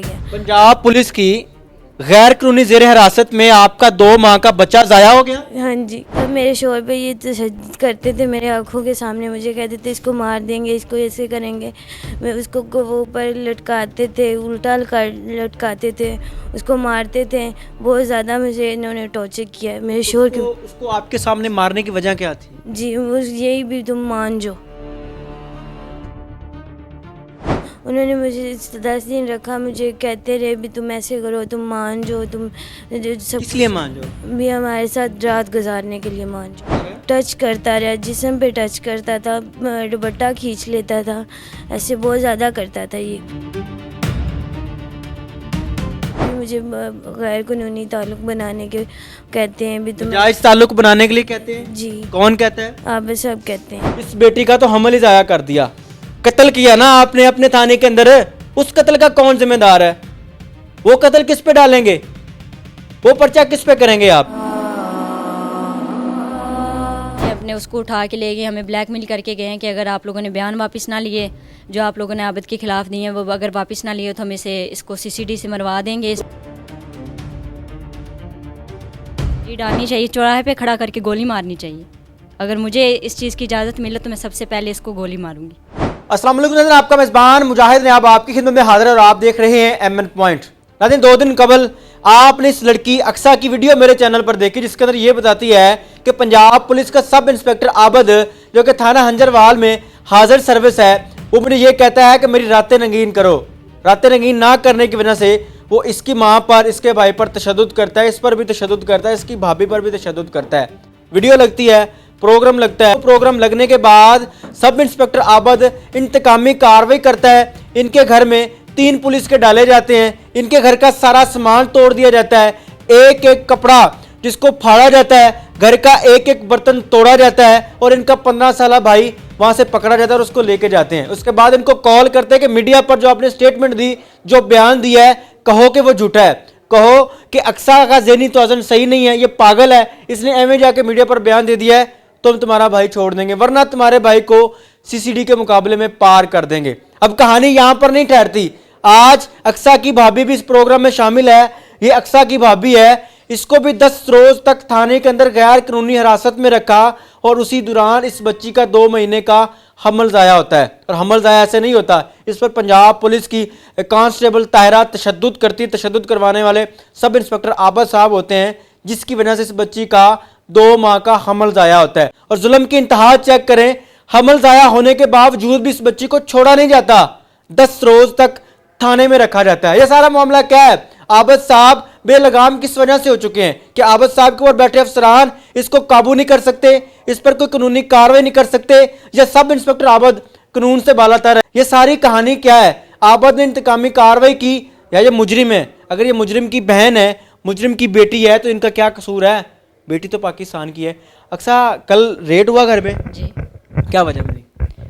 Punjab police की गैर कानूनी जेर हिरासत में आपका 2 माह का बच्चा जाया हो गया। हाँ जी। अब मेरे शोहर पे ये तशद्दुद करते थे, मेरे आंखों के सामने मुझे कहते थे इसको मार देंगे, इसको ऐसे करेंगे। मैं उसको वो ऊपर लटकाते थे, उल्टा लटकाते थे, उसको मारते थे। बहुत ज़्यादा मुझे इन्होंने टॉर्चर किया है मेरे शोहर के। उसको आपके सामने मारने की वजह क्या थी? जी, वो यही भी तुम मान जो। उन्होंने मुझे 10 दिन रखा, मुझे कहते रहे भी तुम ऐसे करो, तुम मान जो, तुम सब किस लिए मान जो? भी हमारे साथ रात गुजारने के लिए मान जो। टच करता रहा, जिस्म पे टच करता था, दुपट्टा खींच लेता था, ऐसे बहुत ज़्यादा करता था ये। मुझे गैर कानूनी ताल्लुक़ बनाने के कहते हैं भी तुम। जायज ताल्लुक बनाने के लिए कहते हैं? जी। कौन कहता है? आप सब कहते हैं। इस बेटी का तो हमल ही जाया कर दिया। कत्ल किया ना आपने अपने थाने के अंदर, उस कत्ल का कौन जिम्मेदार है? वो कत्ल किस पे डालेंगे? वो पर्चा किस पे करेंगे आप? अपने उसको उठा के ले गए, हमें ब्लैकमेल करके गए हैं कि अगर आप लोगों ने बयान वापस ना लिए, जो आप लोगों ने आबिद के खिलाफ दिए हैं, वो अगर वापस ना लिए तो हम इसको सीसीडी से मरवा देंगे। ये डालनी चाहिए, चौराहे पे खड़ा करके गोली मारनी चाहिए। अगर मुझे इस चीज़ की इजाज़त मिले तो मैं सबसे पहले इसको गोली मारूंगी। अस्सलाम वालेकुम नाज़रीन, आपका मेज़बान मुजाहिद ने आपकी खिदमत में हाजिर है और आप देख रहे हैं एमएन पॉइंट। नाज़रीन, 2 दिन कबल आपने इस लड़की अक्सा की वीडियो मेरे चैनल पर देखी, जिसके अंदर ये बताती है कि पंजाब पुलिस का सब इंस्पेक्टर आबद, जो कि थाना हंजरवाल में हाजिर सर्विस है, वो मुझे ये कहता है कि मेरी रातें रंगीन करो। रातें रंगीन ना करने की वजह से वो इसकी माँ पर, इसके भाई पर तशद्दुद करता है, इस पर भी तशद्दुद करता है, इसकी भाभी पर भी तशद्दुद करता है। वीडियो लगती है, प्रोग्राम लगता है, प्रोग्राम लगने के बाद सब इंस्पेक्टर आबद इंतकामी कार्रवाई करता है। इनके घर में 3 पुलिस के डाले जाते हैं, इनके घर का सारा सामान तोड़ दिया जाता है, एक एक कपड़ा जिसको फाड़ा जाता है, घर का एक एक बर्तन तोड़ा जाता है और इनका 15 साला भाई वहां से पकड़ा जाता है और उसको लेके जाते हैं। उसके बाद इनको कॉल करते हैं कि मीडिया पर जो आपने स्टेटमेंट दी, जो बयान दिया है, कहो कि वो झूठा है, कहो कि अक्सा का ज़हनी तौज़ुन सही नहीं है, ये पागल है, इसने एवं जाके मीडिया पर बयान दे दिया है, तो हम तुम्हारा भाई छोड़ देंगे, वरना तुम्हारे भाई को सीसीडी के मुकाबले में पार कर देंगे। अब कहानी यहां पर नहीं ठहरती। आज अक्सा की भाभी भी इस प्रोग्राम में शामिल है। ये अक्सा की भाभी है, इसको भी 10 रोज तक थाने के अंदर गैर कानूनी हिरासत में रखा और उसी दौरान इस बच्ची का 2 महीने का हमल ज़ाया होता है। और हमल ज़ाया ऐसे नहीं होता, इस पर पंजाब पुलिस की कांस्टेबल ताहिरा तशद्दुद करती है। तशद्दुद करवाने वाले सब इंस्पेक्टर आबद साहब होते हैं, जिसकी वजह से इस बच्ची का 2 माह का हमल ज़ाया होता है। और जुल्म की इंतहा चेक करें, हमल ज़ाया होने के बावजूद भी इस बच्ची को छोड़ा नहीं जाता, 10 रोज तक थाने में रखा जाता है। यह सारा मामला क्या है? आबद साहब बेलगाम किस वजह से हो चुके हैं कि आबद साहब के ऊपर बैठे अफसरान इसको काबू नहीं कर सकते, इस पर कोई कानूनी कार्रवाई नहीं कर सकते, या सब इंस्पेक्टर आबद कानून से बालातर है? ये सारी कहानी क्या है? आबद ने इंतकामी कार्रवाई की या ये मुजरिम है? अगर ये मुजरिम की बहन है, मुजरिम की बेटी है, तो इनका क्या कसूर है? बेटी तो पाकिस्तान की है। अक्सा, कल रेड हुआ घर पे जी। क्या वजह बनी?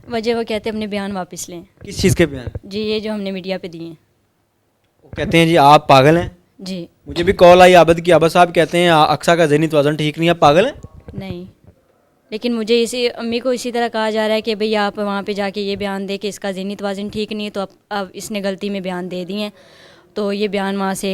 वजह वो कहते हैं अपने बयान वापस लें। किस चीज़ के बयान? जी, ये जो हमने मीडिया पे दिए हैं। वो कहते हैं जी आप पागल हैं। जी मुझे भी कॉल आई आबद की, आबद साहब कहते हैं अक्सा का ज़हनी तौज़ुन ठीक नहीं है, आप पागल हैं। नहीं, लेकिन मुझे इसी अम्मी को इसी तरह कहा जा रहा है कि भाई आप वहाँ पे जाके ये बयान दे कि इसका ज़हनी तवाज़ुन ठीक नहीं है, तो अब इसने गलती में बयान दे दिए हैं, तो ये बयान वहाँ से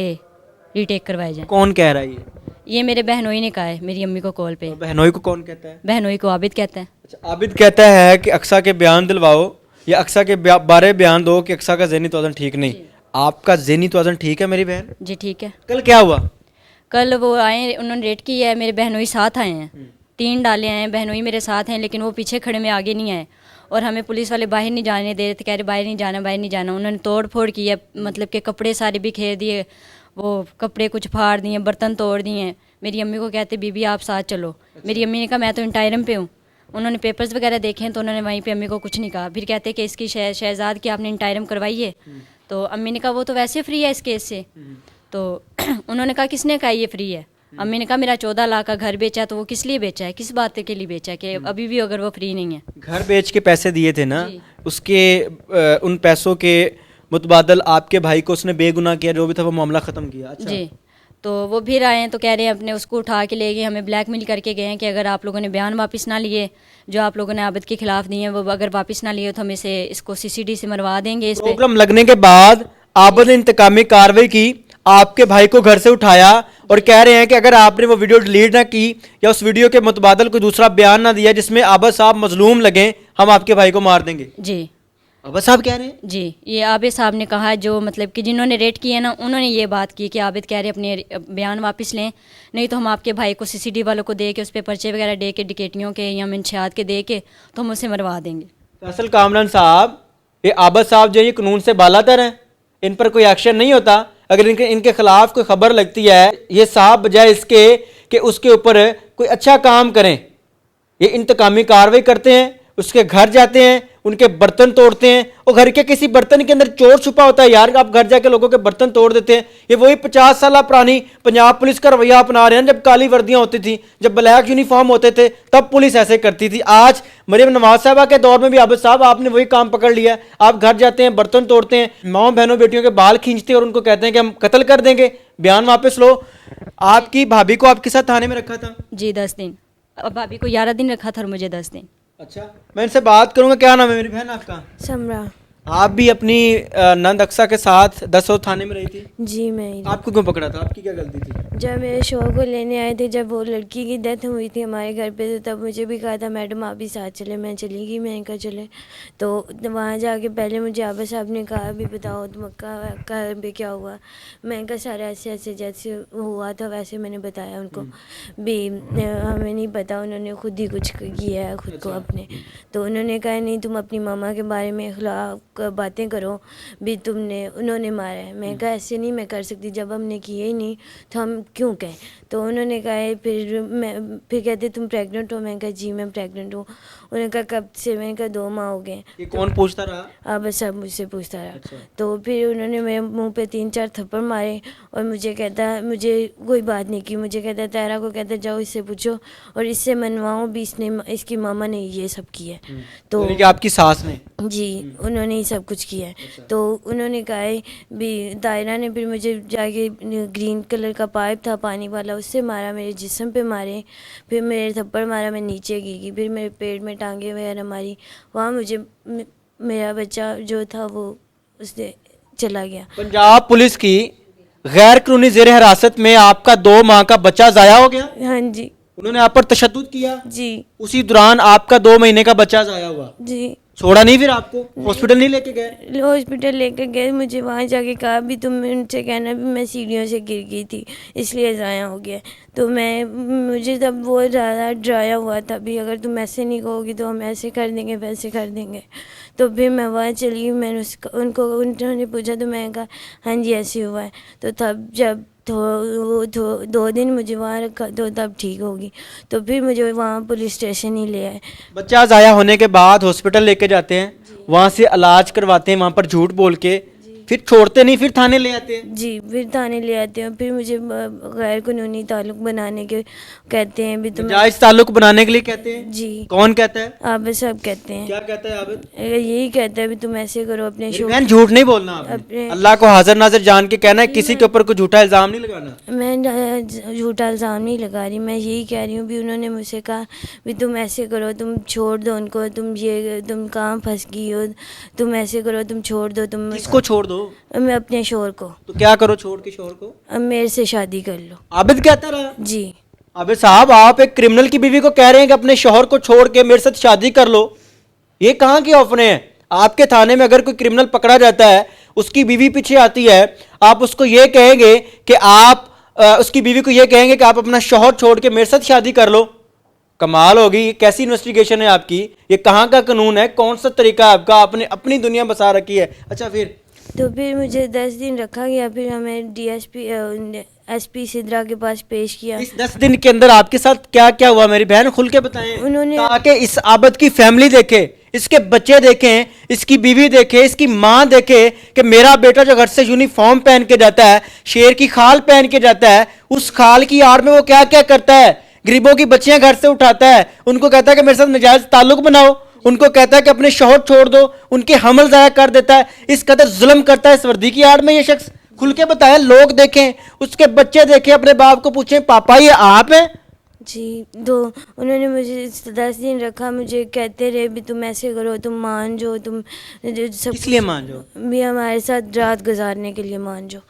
रीटेक करवाए जाए। कौन कह रहा है ये मेरे बहनोई ने कहा है मेरी अम्मी को कॉल पे। बहनोई को कौन कहता है? बहनोई को आबिद कहता है। अच्छा, आबिद कहता है कि अक्सा के बयान दिलवाओ या अक्सा के बारे बयान दो कि अक्सा का ज़हनी तौज़ुन ठीक नहीं। आपका ज़हनी तौज़ुन ठीक है मेरी बहन? जी ठीक है। कल क्या हुआ? कल वो आए, उन्होंने रेड की है, मेरे बहनोई साथ आए हैं, 3 डाले हैं, बहनोई मेरे साथ हैं, लेकिन वो पीछे खड़े में आगे नहीं आए और हमें पुलिस वाले बाहर नहीं जाने दे रहे थे, कह रहे बाहर नहीं जाना, बाहर नहीं जाना। उन्होंने तोड़ फोड़ की है, मतलब कि कपड़े सारे बिखेर दिए, वो कपड़े कुछ फाड़ दिए, बर्तन तोड़ दिए। मेरी अम्मी को कहते बीबी आप साथ चलो। मेरी अम्मी ने कहा मैं तो इंटायरम पे हूँ। उन्होंने पेपर्स वगैरह देखे हैं तो उन्होंने वहीं पे अम्मी को कुछ नहीं कहा। फिर कहते कि इसकी शहजाद की आपने इंटायरम करवाई है, तो अम्मी ने कहा वो तो वैसे फ्री है इस केस से। तो उन्होंने कहा किसने कहा ये फ्री है? अम्मी ने कहा मेरा 14 लाख का घर बेचा है, तो वो किस लिए बेचा है, किस बात के लिए बेचा है कि अभी भी अगर वो फ्री नहीं है? घर बेच के पैसे दिए थे ना, उसके उन पैसों के मुतबादल आपके भाई को उसने बेगुनाह किया, जो भी था वो मामला ख़त्म किया। अच्छा। जी, तो वो फिर आए हैं तो कह रहे हैं अपने उसको उठा के ले गए, हमें ब्लैकमेल करके गए हैं कि अगर आप लोगों ने बयान वापस ना लिए, जो आप लोगों ने आबिद के खिलाफ दिए हैं, वो अगर वापस ना लिए तो हम इसको सीसीडी से मरवा देंगे। इस पे प्रोग्राम लगने के बाद आबद ने इंतकामी कार्रवाई की, आपके भाई को घर से उठाया और कह रहे हैं कि अगर आपने वो वीडियो डिलीट ना की या उस वीडियो के मुतबादल कोई दूसरा बयान ना दिया जिसमें आबद साहब मजलूम लगे, हम आपके भाई को मार देंगे। जी आबद साहब कह रहे हैं। जी, ये आबिद साहब ने कहा, जो मतलब कि जिन्होंने रेड किया ना, उन्होंने ये बात की कि आबिद कह रहे अपने बयान वापस लें, नहीं तो हम आपके भाई को सीसीटीवी वालों को दे के, उस पर पर्चे वगैरह दे के, डिकेटियों के या मंशियात के दे के, तो हम उसे मरवा देंगे। फैसल कामरान साहब, ये आबद साहब जो ये कानून से बालातर हैं, इन पर कोई एक्शन नहीं होता। अगर इनके खिलाफ कोई खबर लगती है, ये साहब बजाय इसके कि उसके ऊपर कोई अच्छा काम करें, ये इंतकामी कार्रवाई करते हैं, उसके घर जाते हैं, उनके बर्तन तोड़ते हैं। और घर के किसी बर्तन के अंदर चोर छुपा होता है यार, आप घर जाके लोगों के बर्तन तोड़ देते हैं। ये वही 50 साल पुरानी पंजाब पुलिस का रवैया अपना रहे हैं। जब काली वर्दियां होती थी, जब ब्लैक यूनिफॉर्म होते थे, तब पुलिस ऐसे करती थी। आज मरियम नवाज साहबा के दौर में भी आबिद साहब आपने वही काम पकड़ लिया है। आप घर जाते हैं, बर्तन तोड़ते हैं, माओ बहनों बेटियों के बाल खींचते हैं और उनको कहते हैं कि हम कत्ल कर देंगे, बयान वापस लो। आपकी भाभी को आपके साथ थाने में रखा था? जी 10 दिन। अब भाभी को 11 दिन रखा था और मुझे 10 दिन। अच्छा, मैं इनसे बात करूंगा। क्या नाम है मेरी बहन आपका? समरा। आप भी अपनी नंद अक्सा के साथ 10 रोज थाने में रही थी? जी मैं आपको क्यों पकड़ा था? आपकी क्या गलती थी? जब मेरे शोहर को लेने आए थे, जब वो लड़की की डेथ हुई थी हमारे घर पे, तो तब मुझे भी कहा था मैडम आप भी साथ चले। मैं चली गई, मैं कहा चले। तो वहाँ जाके पहले मुझे आबिद साहब ने कहा भी बताओ तुम का भी क्या हुआ। मैं कहा सारा ऐसे ऐसे जैसे हुआ था वैसे मैंने बताया उनको भी, हमें नहीं पता, उन्होंने खुद ही कुछ किया है खुद को अपने। तो उन्होंने कहा नहीं तुम अपनी मामा के बारे में खिलाफ बातें करो भी, उन्होंने मारा है। मैं कहा ऐसे नहीं मैं कर सकती, जब हमने किए ही नहीं तो हम क्यों कहें। तो उन्होंने कहा फिर कहते तुम प्रेग्नेंट हो? मैं कहा जी मैं प्रेग्नेंट हूँ। उन्होंने कहा कब से? मैंने कहा 2 माह हो गए। ये कौन पूछता रहा? आबिद साहब मुझसे पूछता रहा। अच्छा। तो फिर उन्होंने मेरे मुंह पे 3-4 थप्पड़ मारे और मुझे कहता, मुझे कोई बात नहीं की, मुझे कहता तारा को कहता जाओ इससे पूछो और इससे मनवाओ भी, इसकी मामा ने ये सब किया है। तो यानी कि आपकी सास ने? जी उन्होंने ही सब कुछ किया है। तो उन्होंने कहा है भी, दायरा ने फिर मुझे जाके ग्रीन कलर का पाइप था पानी वाला, उससे मारा, मेरे जिस्म पे मारे, फिर मेरे थप्पड़ मारा, मैं नीचे गिरी, फिर मेरे पेट में टांगे वगैरह मारी। वहाँ मुझे मेरा बच्चा जो था वो उससे चला गया। पंजाब पुलिस की गैर कानूनी जेर हिरासत में आपका 2 माह का बच्चा जाया हो गया? हाँ जी। उन्होंने आप पर तशद्दुद किया? जी। उसी दौरान आपका 2 महीने का बच्चा जाया हुआ? जी। छोड़ा नहीं? फिर आपको हॉस्पिटल नहीं लेके गए? हॉस्पिटल लेके गए, मुझे वहाँ जाके कहा भी तुम उनसे कहना भी मैं सीढ़ियों से गिर गई थी इसलिए ज़ाया हो गया। तो मुझे तब वो ज़्यादा डराया हुआ था भी, अगर तुम ऐसे नहीं कहोगी तो हम ऐसे कर देंगे वैसे कर देंगे। तो फिर मैं वहाँ चली, मैंने उन्होंने पूछा तो मैंने कहा हाँ जी ऐसे हुआ है। तो तब जब 2 दिन मुझे वहाँ रखा तो तब ठीक होगी। तो फिर मुझे वहाँ पुलिस स्टेशन ही ले आए। बच्चा ज़ाया होने के बाद हॉस्पिटल लेके जाते हैं, वहाँ से इलाज करवाते हैं, वहाँ पर झूठ बोल के फिर छोड़ते नहीं, फिर थाने ले आते हैं? जी फिर थाने ले आते हैं। फिर मुझे गैर कानूनी ताल्लुक बनाने के कहते हैं भी तुम जायज ताल्लुक बनाने के लिए कहते हैं? जी। कौन कहता है? आबिद साहब कहते हैं। क्या कहता है आबिद? यही कहता है भी तुम ऐसे करो अपने शो। बहन झूठ नहीं बोलना आपने। अपने- अल्लाह को हाजिर नाजिर जान के कहना है, किसी के ऊपर कोई झूठा इल्जाम नहीं लगाना। मैं झूठा इल्ज़ाम नहीं लगा रही, मैं यही कह रही हूँ भी उन्होंने मुझसे कहा भी तुम ऐसे करो, तुम छोड़ दो उनको, तुम कहाँ फंस गई हो, तुम ऐसे करो, तुम छोड़ दो। तुम किसको छोड़ दो? मैं अपने शोहर को। तो क्या करो छोड़ के शोहर को? अब मेरे से शादी कर लो। आबिद कहता रहा? जी। आबिद साहब, आप एक क्रिमिनल की बीवी को कह रहे हैं कि अपने शोहर को छोड़ के मेरे साथ शादी कर लो, ये कहाँ की ऑफरें हैं? आपके थाने में अगर कोई क्रिमिनल पकड़ा जाता है, उसकी बीवी पीछे आती है, आप उसको ये कहेंगे कि आप उसकी बीवी को ये कहेंगे कि आप अपना शोहर छोड़ के मेरे साथ शादी कर लो? कमाल होगी। कैसी इन्वेस्टिगेशन है आपकी? ये कहाँ का कानून है? कौन सा तरीका है आपका? आपने अपनी दुनिया बसा रखी है। अच्छा फिर? तो फिर मुझे 10 दिन रखा गया, फिर हमें एसपी सिद्रा के पास पेश किया। इस 10 दिन के अंदर आपके साथ क्या क्या हुआ मेरी बहन, खुल के बताएं। उन्होंने ताकि इस आबद की फैमिली देखे, इसके बच्चे देखें, इसकी बीवी देखे, इसकी माँ देखे कि मेरा बेटा जो घर से यूनिफॉर्म पहन के जाता है, शेर की खाल पहन के जाता है, उस खाल की आड़ में वो क्या क्या करता है। गरीबों की बच्चियां घर से उठाता है, उनको कहता है कि मेरे साथ नाजायज ताल्लुक बनाओ, उनको कहता है कि अपने शोहर छोड़ दो, उनके हमल ज़ाया कर देता है। इस कदर जुल्म करता है इस वर्दी की आड़ में ये शख्स। खुल के बताएं, लोग देखें, उसके बच्चे देखें, अपने बाप को पूछें पापा ये आप हैं? जी, तो उन्होंने मुझे 10 दिन रखा, मुझे कहते रहे भी तुम ऐसे करो, तुम मान जाओ, तुम जो सब किस लिए मान जाओ? भी हमारे साथ रात गुजारने के लिए मान जाओ।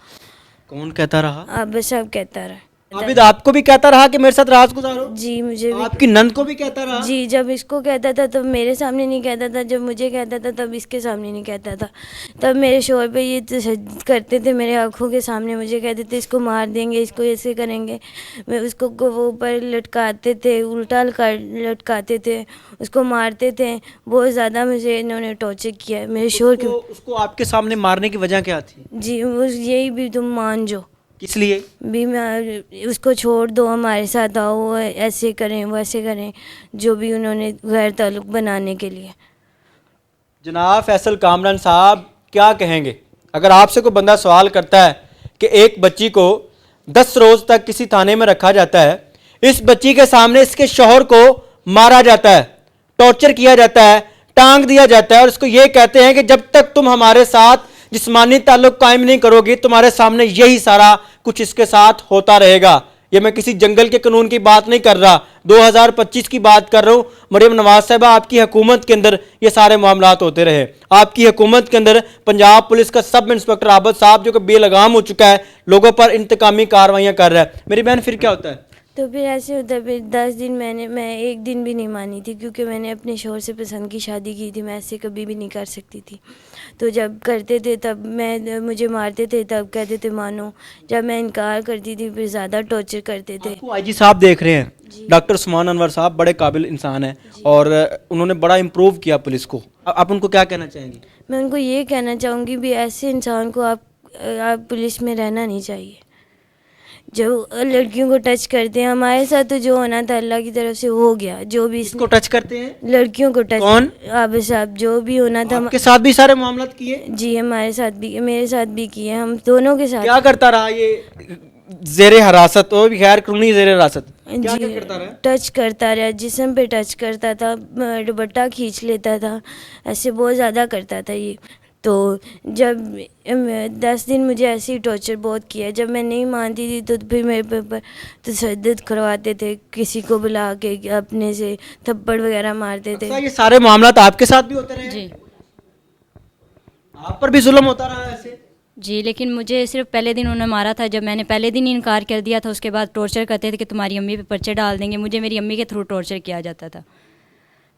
कौन कहता रहा? आप बस सब कहता रहा। आबिद आपको भी कहता रहा कि मेरे साथ रात गुजारो? जी, मुझे भी। आपकी नंद को भी कहता रहा? जी, जब इसको कहता था तब मेरे सामने नहीं कहता था, जब मुझे कहता था तब इसके सामने नहीं कहता था। तब मेरे शोहर पे ये तशद्दुद करते थे, मेरे आँखों के सामने मुझे कहते थे इसको मार देंगे, इसको ऐसे करेंगे। मैं उसको वो ऊपर लटकाते थे, उल्टा लटकाते थे, उसको मारते थे। बहुत ज़्यादा मुझे इन्होंने टॉर्चर किया है मेरे शोहर के। उसको आपके सामने मारने की वजह क्या थी? जी, यही भी तुम मान जाओ, किस लिए? भी मैं उसको छोड़ दो, हमारे साथ आओ, वो ऐसे करें वैसे करें, जो भी उन्होंने गैर ताल्लुक बनाने के लिए। जनाब फैसल कामरान साहब क्या कहेंगे अगर आपसे कोई बंदा सवाल करता है कि एक बच्ची को 10 रोज तक किसी थाने में रखा जाता है, इस बच्ची के सामने इसके शौहर को मारा जाता है, टॉर्चर किया जाता है, टांग दिया जाता है और उसको ये कहते हैं कि जब तक तुम हमारे साथ जिस्मानी ताल्लुक कायम नहीं करोगी तुम्हारे सामने यही सारा कुछ इसके साथ होता रहेगा। ये मैं किसी जंगल के कानून की बात नहीं कर रहा, 2025 की बात कर रहा हूं। मरियम नवाज साहबा आपकी हुकूमत के अंदर ये सारे मामलात होते रहे। आपकी हुकूमत के अंदर पंजाब पुलिस का सब इंस्पेक्टर आबिद साहब जो कि बेलगाम हो चुका है, लोगों पर इंतकामी कार्रवाइयां कर रहा है। मेरी बहन फिर क्या होता है? तो फिर ऐसे होता है, फिर 10 दिन मैं एक दिन भी नहीं मानी थी, क्योंकि मैंने अपने शोहर से पसंद की शादी की थी, मैं ऐसे कभी भी नहीं कर सकती थी। तो जब करते थे तब मुझे मारते थे, तब कहते थे मानो, जब मैं इनकार करती थी फिर ज़्यादा टॉर्चर करते थे। आपको आईजी साहब देख रहे हैं, डॉक्टर उस्मान अनवर साहब बड़े काबिल इंसान हैं और उन्होंने बड़ा इम्प्रूव किया पुलिस को। आप उनको क्या कहना चाहेंगी? मैं उनको ये कहना चाहूँगी भी ऐसे इंसान को आप पुलिस में रहना नहीं चाहिए, जो लड़कियों को टच करते हैं। हमारे साथ तो जो होना था अल्लाह की तरफ से हो गया, जो भी इसको टच करते हैं, लड़कियों को टच। कौन? आबिद साहब, जो भी होना था आपके साथ भी सारे मामलात किए? जी, हमारे साथ भी, मेरे साथ भी किए, हम दोनों के साथ। क्या करता रहा ये जेरे हिरासत? और भी खैर कानूनी जेरे हिरासत क्या क्या करता रहा? टच करता रहा, जिस्म पे टच करता था, दुपट्टा खींच लेता था, ऐसे बहुत ज़्यादा करता था ये। तो जब 10 दिन मुझे ऐसे ही टॉर्चर बहुत किया, जब मैं नहीं मानती थी तो फिर मेरे पे तशद्दुद करवाते थे, किसी को बुला के अपने से थप्पड़ वगैरह मारते थे। ये सारे मामलात आपके साथ भी होते रहे? जी आप पर भी जुल्म होता रहा ऐसे? जी, लेकिन मुझे सिर्फ पहले दिन उन्होंने मारा था। जब मैंने पहले दिन ही इनकार कर दिया था, उसके बाद टॉर्चर करते थे कि तुम्हारी अम्मी पे पर्चे डाल देंगे। मुझे मेरी अम्मी के थ्रू टॉर्चर किया जाता था,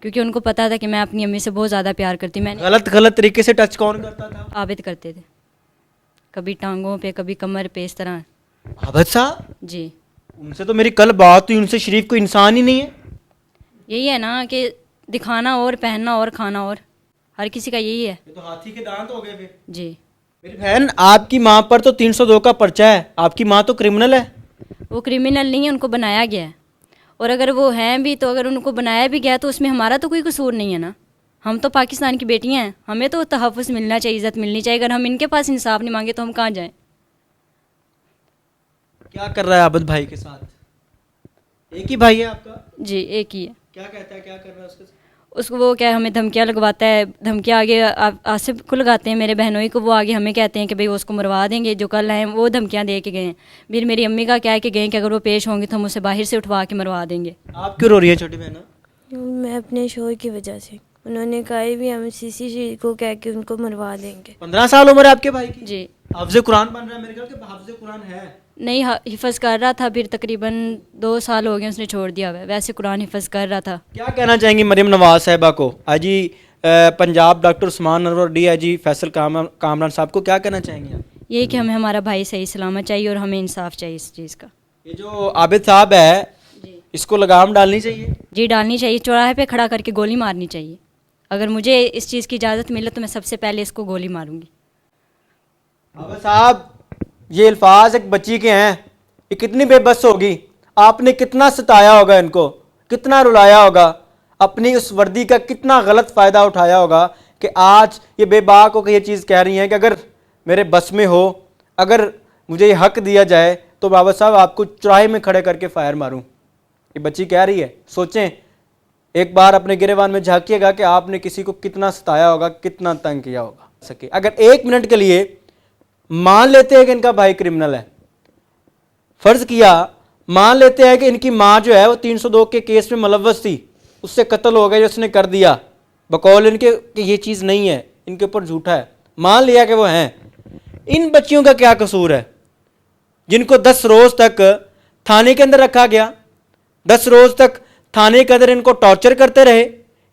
क्योंकि उनको पता था कि मैं अपनी अम्मी से बहुत ज़्यादा प्यार करती। मैंने गलत तरीके से टच कौन करता था? आबिद करते थे, कभी टांगों पे, कभी कमर पे, इस तरह। आबिद साहब? जी, उनसे तो मेरी कल बात हुई, उनसे शरीफ कोई इंसान ही नहीं है। यही है ना कि दिखाना और पहनना और खाना और, हर किसी का यही है। ये तो हाथी के दांत हो गए फिर। जी, मेरी बहन आपकी माँ पर तो 302 का पर्चा है, आपकी माँ तो क्रिमिनल है। वो क्रिमिनल नहीं है, उनको बनाया गया है। और अगर वो हैं भी तो अगर उनको बनाया भी गया तो उसमें हमारा तो कोई कसूर नहीं है ना। हम तो पाकिस्तान की बेटियां हैं, हमें तो तहफ़्फ़ुज़ मिलना चाहिए, इज़्ज़त मिलनी चाहिए। अगर हम इनके पास इंसाफ नहीं मांगे तो हम कहाँ जाएं? क्या कर रहा है आबिद भाई के साथ? एक ही भाई है आपका? जी, एक ही है। क्या कहता है, क्या कर रहा है उसके साथ? उसको वो क्या हमें धमकियाँ लगवाता है, धमकियाँ आगे आसिफ को लगाते हैं, मेरे बहनोई को। वो आगे हमें कहते हैं कि भाई वो उसको मरवा देंगे, जो कल आए वो धमकियाँ दे के गए हैं। फिर मेरी अम्मी का क्या है कि गए कि अगर वो पेश होंगे तो हम उसे बाहर से उठवा के मरवा देंगे। आप क्यों रो रही है छोटी बहना? मैं अपने शोहर की वजह से, उन्होंने कहा भी हम सीसी को कह के उनको मरवा देंगे। 15 साल उम्र है आपके भाई की? जी, हाफिज़ कुरान बन रहा है मेरे ख्याल के, हाफिज़ कुरान है नहीं, हिफ़्ज़ कर रहा था, फिर तकरीबन 2 साल हो गए उसने छोड़ दिया हुआ है। वैसे कुरान हिफ़्ज़ कर रहा था। क्या कहना चाहेंगी मरियम नवाज साहिबा को? IG Punjab doctor Usman Anwar, DIG Faisal Kamran साहब को क्या कहना चाहेंगे आप? यही कि हमें हमारा भाई सही सलामत चाहिए और हमें इंसाफ चाहिए इस चीज़ का। ये जो आबिद साहब है इसको लगाम डालनी चाहिए? जी, डालनी चाहिए। चौराहे पे खड़ा करके गोली मारनी चाहिए। अगर मुझे इस चीज़ की इजाज़त मिले तो मैं सबसे पहले इसको गोली मारूंगी। आबिद साहब, ये अल्फाज एक बच्ची के हैं, ये कितनी बेबस होगी, आपने कितना सताया होगा इनको, कितना रुलाया होगा, अपनी उस वर्दी का कितना गलत फ़ायदा उठाया होगा कि आज ये बेबाक होकर ये चीज़ कह रही हैं कि अगर मेरे बस में हो, अगर मुझे ये हक दिया जाए तो बाबा साहब आपको चौराहे में खड़े करके फायर मारूं। ये बच्ची कह रही है। सोचें, एक बार अपने गिरेबान में झांकिएगा कि आपने किसी को कितना सताया होगा, कितना तंग किया होगा। सके अगर 1 मिनट के लिए मान लेते हैं कि इनका भाई क्रिमिनल है, फर्ज किया मान लेते हैं कि इनकी माँ जो है वो 302 के केस में मुलव्वस थी, उससे कत्ल हो गया, उसने कर दिया बकौल इनके कि ये चीज़ नहीं है, इनके ऊपर झूठा है, मान लिया कि वो हैं। इन बच्चियों का क्या कसूर है जिनको 10 रोज़ तक थाने के अंदर रखा गया, 10 रोज़ तक थाने के अंदर इनको टॉर्चर करते रहे,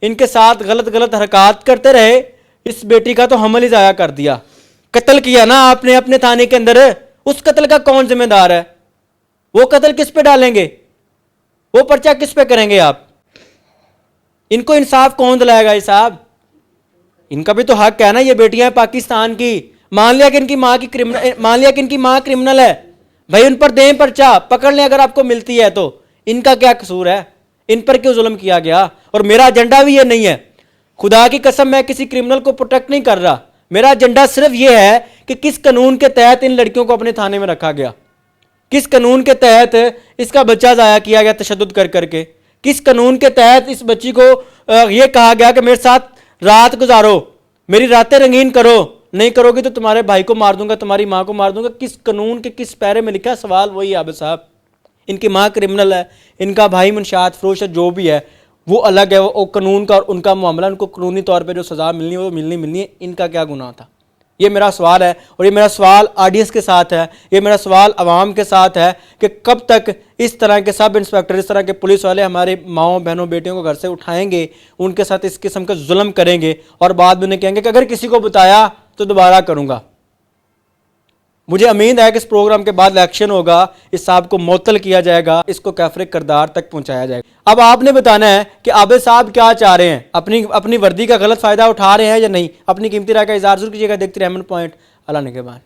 इनके साथ गलत गलत हरकत करते रहे। इस बेटी का तो हमल ही ज़ाया कर दिया, कत्ल किया ना आपने अपने थाने के अंदर, उस कत्ल का कौन जिम्मेदार है? वो कत्ल किस पे डालेंगे, वो पर्चा किस पे करेंगे आप? इनको इंसाफ कौन दिलाएगा? ये साहब, इनका भी तो हक है ना, ये बेटियां पाकिस्तान की। मान लिया कि इनकी माँ की क्रिमिनल है, भाई उन पर दें पर्चा, पकड़ लें अगर आपको मिलती है तो। इनका क्या कसूर है? इन पर क्यों जुल्म किया गया? और मेरा एजेंडा भी ये नहीं है, खुदा की कसम, मैं किसी क्रिमिनल को प्रोटेक्ट नहीं कर रहा। मेरा एजेंडा सिर्फ ये है कि किस कानून के तहत इन लड़कियों को अपने थाने में रखा गया, किस कानून के तहत इसका बच्चा ज़ाया किया गया तशद्दुद कर करके, किस कानून के तहत इस बच्ची को ये कहा गया कि मेरे साथ रात गुजारो, मेरी रातें रंगीन करो, नहीं करोगे तो तुम्हारे भाई को मार दूंगा, तुम्हारी माँ को मार दूंगा। किस कानून के किस पैरे में लिखा है? सवाल वही है आबिद साहब। इनकी माँ क्रिमिनल है, इनका भाई मुनशात फरोश है, जो भी है वो अलग है, वो कानून का और उनका मामला, उनको कानूनी तौर पे जो सज़ा मिलनी है वो मिलनी है। इनका क्या गुनाह था? ये मेरा सवाल है, और ये मेरा सवाल ऑडियंस के साथ है, ये मेरा सवाल आवाम के साथ है कि कब तक इस तरह के सब इंस्पेक्टर, इस तरह के पुलिस वाले हमारे माओ बहनों बेटियों को घर से उठाएंगे, उनके साथ इस किस्म का जुल्म करेंगे और बाद में उन्हें कहेंगे कि अगर किसी को बताया तो दोबारा करूँगा। मुझे उम्मीद है कि इस प्रोग्राम के बाद इलेक्शन होगा, इस साहब को मुअत्तल किया जाएगा, इसको कैफरे किरदार तक पहुंचाया जाएगा। अब आपने बताना है कि आबिद साहब क्या चाह रहे हैं, अपनी वर्दी का गलत फ़ायदा उठा रहे हैं या नहीं। अपनी कीमती राय का इज़हार ज़रूर कीजिएगा। देखते रहिए एमएन पॉइंट। अल्लाह निगहबान।